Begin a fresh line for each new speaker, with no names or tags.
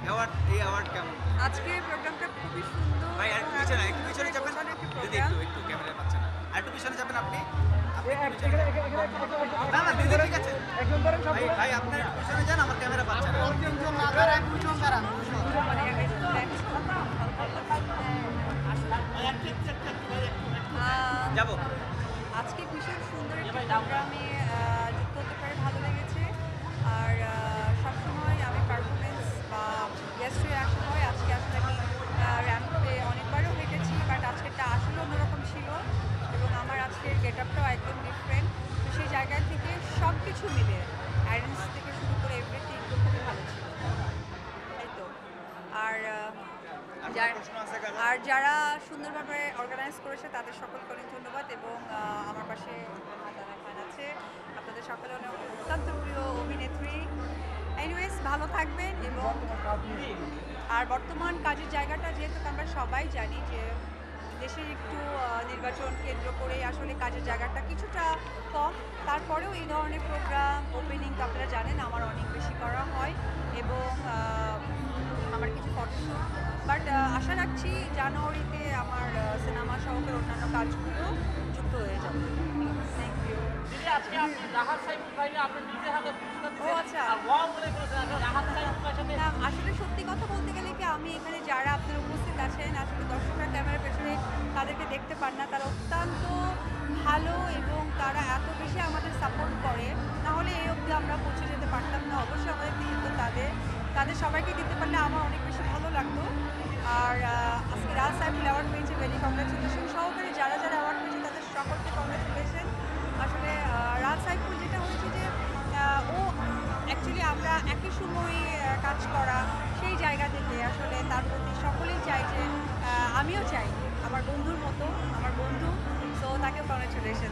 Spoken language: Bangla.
অ্যাওয়ার্ড কেমন?
আজকের প্রোগ্রামটা খুবই সুন্দর।
ভাই একটু পিছনে যাবেন। দিদি একটু ক্যামেরায় পাচ্ছেন না। আরেকটু পিছনে যাবেন আপনি। আপনি একটু পিছনে যান। না না দিদি ঠিক আছে। ভাই আপনি একটু পিছনে যান, আমার ক্যামেরা পাচ্ছে না। যাবো।
আজকে ভীষণ সুন্দর একটি প্রোগ্রামে যুক্ত হতে পারে, ভালো লেগেছে। আর সবসময় আমি পারফরমেন্স বা গেস্ট রিঅ্যাকশন হয়। আজকে আসলে আমি র্যাম্পে অনেকবারও হেঁটেছি, বাট আজকেরটা আসলে অন্যরকম ছিল এবং আমার আজকের গেট আপটাও একদম ডিফারেন্ট। তো সেই জায়গা থেকে সব কিছু মিলে অ্যারেঞ্জ থেকে শুরু করে এভরিথিং খুবই ভালো ছিল। তাই তো। আর আর যারা সুন্দরভাবে অর্গানাইজ করেছে তাদের সকলকে অনেক ধন্যবাদ এবং আমার পাশে খান আছে, আপনাদের সকলে অনেক অত্যন্ত প্রিয় অভিনেত্রী। এনিওয়েজ ভালো থাকবেন। এবং আর বর্তমান কাজের জায়গাটা যেহেতু আমরা সবাই জানি যে দেশের একটু নির্বাচন কেন্দ্র করে আসলে কাজের জায়গাটা কিছুটা কম, তারপরেও এই ধরনের প্রোগ্রাম ওপেনিং তো আপনারা জানেন আমার অনেক বেশি করা হয় এবং আমার কিছু ফটোশ্যুট। বাট আশা রাখছি জানুয়ারিতে আমার সিনেমা সহকারে অন্যান্য কাজগুলো যুক্ত হয়ে যাবে। Thank you.
আজকে আপনি রাহাত সাইফুল ভাইকে আপনি নিজে হাতে পুরস্কার দিয়েছেন।
ও আচ্ছা।
আর ওয়াও বলে করেছেন রাহাত সাইফুল ভাইয়ের সাথে।
না, আসলে সত্যি কথা বলতে গেলে কি আমি এখানে যারা আপনারা উপস্থিত আছেন আসলে দর্শকরা ক্যামেরার পেছনে তাদেরকে দেখতে পান না, তারা অত্যন্ত ভালো এবং তারা এত বেশি আমাদের সাপোর্ট করে, নাহলে এই অবধি আমরা পৌঁছে যেতে পারতাম না। অবশ্যই আমাদের কৃতিত্ব তাদের সবাইকে দিতে পারলে আমার অনেক বেশি ভালো লাগতো। আর আজকে রাজ সাইফুল অ্যাওয়ার্ড পেয়েছে, ভেরি কংগ্রেচুলেশন। সহকারে যারা যারা অ্যাওয়ার্ড পেয়েছে তাদের সকলকে কংগ্রেচুলেশন। আসলে রাজ সাইফুল যেটা হয়েছে যে ও অ্যাকচুয়ালি আমরা একই সময়ে কাজ করা, সেই জায়গা থেকে আসলে তার প্রতি সকলেই চাই যে আমিও চাই আমার বন্ধুর মতো, আমার বন্ধু, সো তাকেও কংগ্রেচুলেশন।